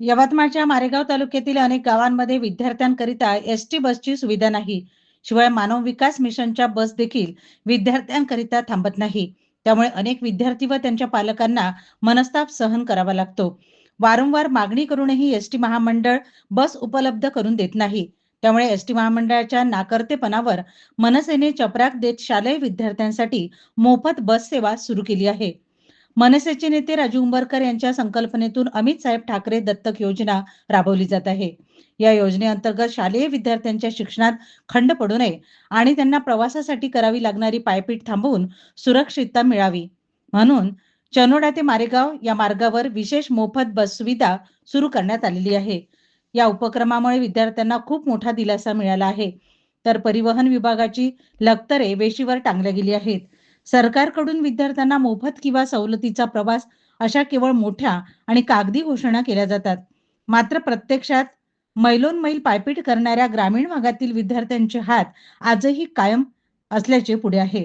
यवतमाळच्या मारेगाव तालुक्यातील अनेक गावांमध्ये विद्यार्थ्यांकरिता एसटी बसची सुविधा नाही. शिवाय मानव विकास मिशनच्या बस देखील विद्यार्थ्यांकरिता थांबत नाही. त्यामुळे अनेक विद्यार्थी व त्यांच्या पालकांना मनस्ताप सहन करावा लागतो. वारंवार मागणी करूनही एसटी महामंडळ बस उपलब्ध करून देत नाही. त्यामुळे एसटी महामंडळाच्या नाकर्तेपणावर मनसेने चपराक देत शालेय विद्यार्थ्यांसाठी मोफत बस सेवा सुरू केली आहे. मनसेचे नेते राजू उंबरकर यांच्या संकल्पनेतून अमित साहेब ठाकरे दत्तक योजना राबवली जात आहे. या योजनेअंतर्गत शालेय विद्यार्थ्यांच्या शिक्षणात खंड पडू नये आणि त्यांना प्रवासासाठी करावी लागणारी पायपीट थांबवून सुरक्षितता मिळावी म्हणून चनोडा ते मारेगाव या मार्गावर विशेष मोफत बस सुविधा सुरू करण्यात आलेली आहे. या उपक्रमामुळे विद्यार्थ्यांना खूप मोठा दिलासा मिळाला आहे. तर परिवहन विभागाची लक्तरे वेशीवर टांगल्या गेली आहेत. सरकारकडून विद्यार्थ्यांना मोफत किंवा सवलतीचा प्रवास अशा केवळ मोठ्या आणि कागदी घोषणा केल्या जातात. मात्र प्रत्यक्षात मैलोनमैल पायपीट करणाऱ्या ग्रामीण भागातील विद्यार्थ्यांचे हात आजही कायम असल्याचे पुढे आहे.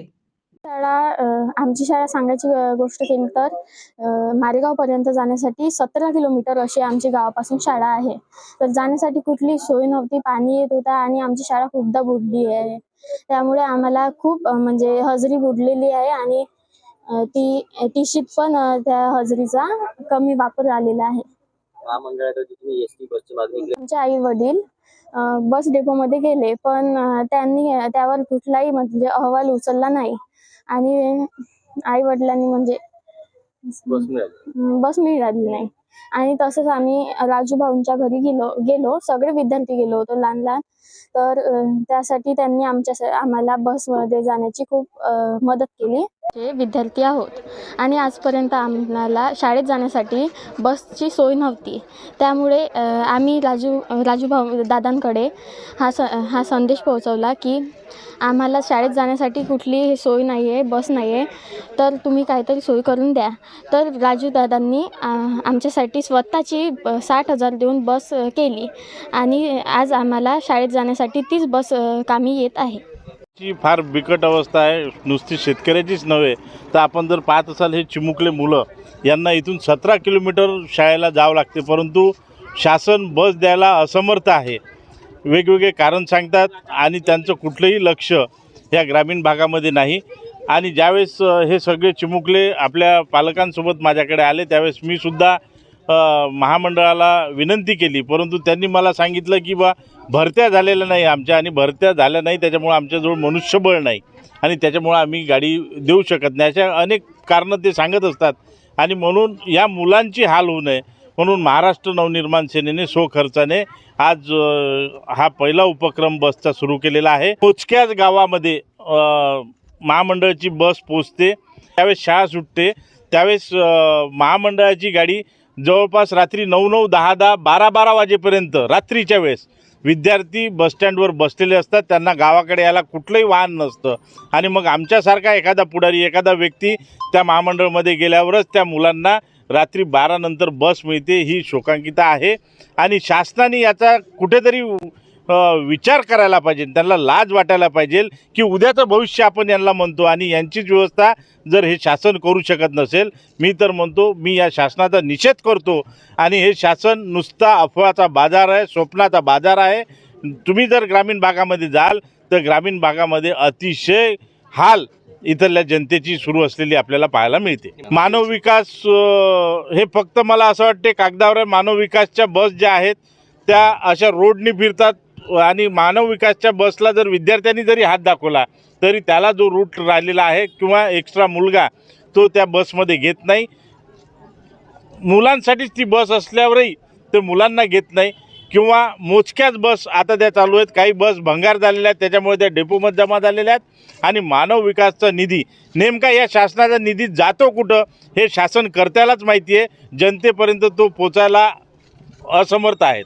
आमची शाळा सांगायची गोष्ट केली तर मारेगाव पर्यंत जाण्यासाठी 17 किलोमीटर अशी आमची गावापासून शाळा आहे. तर जाण्यासाठी कुठली सोय नव्हती, पाणी येत होता आणि आमची शाळा खूपदा बुडली आहे. त्यामुळे आम्हाला खूप म्हणजे हजेरी बुडलेली आहे आणि टी शीट पण त्या हजेरीचा कमी वापर आलेला आहे. आमचे आई वडील बस डेपोमध्ये गेले पण त्यांनी त्यावर कुठलाही म्हणजे अहवाल उचलला नाही आणि आई वडिलांनी म्हणजे बस मिळाली नाही. आणि तसंच आम्ही राजू भाऊंच्या घरी गेलो सगळे विद्यार्थी गेलो होतो लहान लहान. तर त्यासाठी त्यांनी आम्हाला बसमध्ये जाण्याची खूप मदत केली. हे विद्यार्थी आहोत आणि आजपर्यंत आम्हाला शाळेत जाण्यासाठी बसची सोय नव्हती. त्यामुळे आम्ही राजू भाऊ दादांकडे हा संदेश पोहोचवला की आम्हाला शाळेत जाण्यासाठी कुठली सोय नाही आहे, बस नाही आहे, तर तुम्ही काहीतरी सोय करून द्या. तर राजू दादांनी आमच्यासाठी स्वतःची 60,000 देऊन बस केली आणि आज आम्हाला शाळेत जाण्यासाठी तीच बस कामी येत आहे. ची फार बिकट अवस्था आहे. नुसती शेतकऱ्याचीच नव्हे तर आपण जर पाहत असाल हे चिमुकले मुलं यांना इथून 17 किलोमीटर शाळेला जावं लागते, परंतु शासन बस द्यायला असमर्थ आहे. वेगवेगळे कारण सांगतात आणि त्यांचं कुठलंही लक्ष या ग्रामीण भागामध्ये नाही. आणि ज्यावेळेस हे सगळे चिमुकले आपल्या पालकांसोबत माझ्याकडे आले त्यावेळेस मी सुद्धा महामंडळाला विनंती केली, परंतु त्यांनी मला सांगितलं की भरत्या झालेल्या नाही आमच्या आणि भरत्या झाल्या नाही त्याच्यामुळे आमच्याजवळ मनुष्यबळ नाही आणि त्याच्यामुळे आम्ही गाडी देऊ शकत नाही. अशा अनेक कारणं ते सांगत असतात आणि म्हणून या मुलांची हाल होऊ नये म्हणून महाराष्ट्र नवनिर्माण सेनेने स्वखर्चाने आज हा पहिला उपक्रम बसचा सुरू केलेला आहे. मोजक्याच गावामध्ये महामंडळाची बस पोचते, त्यावेळेस शाळा सुटते, त्यावेळेस महामंडळाची गाडी जवळपास रात्री 9-9, 10-10, 12-12 वाजेपर्यंत रात्रीच्या वेळेस विद्यार्थी बसस्टँडवर बसलेले असतात. त्यांना गावाकडे यायला कुठलंही वाहन नसतं आणि मग आमच्यासारखा एखादा पुढारी एखादा व्यक्ती त्या महामंडळामध्ये गेल्यावरच त्या मुलांना रात्री 12 नंतर बस मिळते. ही शोकांकिता आहे आणि शासनाने याचा कुठेतरी विचार करायला पाहिजे. त्यांना लाज वाटायला पाहिजे की उद्याचं भविष्य आपण यांना म्हणतो आणि यांचीच व्यवस्था जर हे शासन करू शकत नसेल, मी तर म्हणतो मी या शासनाचा निषेध करतो. आणि हे शासन नुसता अफवाचा बाजार आहे, स्वप्नाचा बाजार आहे. तुम्ही जर ग्रामीण भागामध्ये जाल तर ग्रामीण भागामध्ये अतिशय हाल इथल्या जनतेची सुरू असलेली आपल्याला पाहायला मिळते. मानव विकास हे फक्त मला असं वाटते कागदावर आहे. मानव विकासच्या बस ज्या आहेत त्या अशा रोडनी फिरतात आणि मानव विकासच्या बसला जर विद्यार्थ्यांनी जरी हात दाखवला तरी त्याला जो रूट राहिलेला आहे किंवा एक्स्ट्रा मुलगा तो त्या बसमध्ये घेत नाही. मुलांसाठीच ती बस असल्यावरही ते मुलांना घेत नाही किंवा मोजक्याच बस आता त्या चालू आहेत. काही बस भंगार झालेल्या आहेत त्याच्यामुळे त्या डेपोमध्ये जमा झालेल्या आहेत. आणि मानव विकासचा निधी नेमका या शासनाचा निधी जातो कुठं हे शासन कर्त्यालाच माहिती आहे. जनतेपर्यंत तो पोचायला असमर्थ आहेत.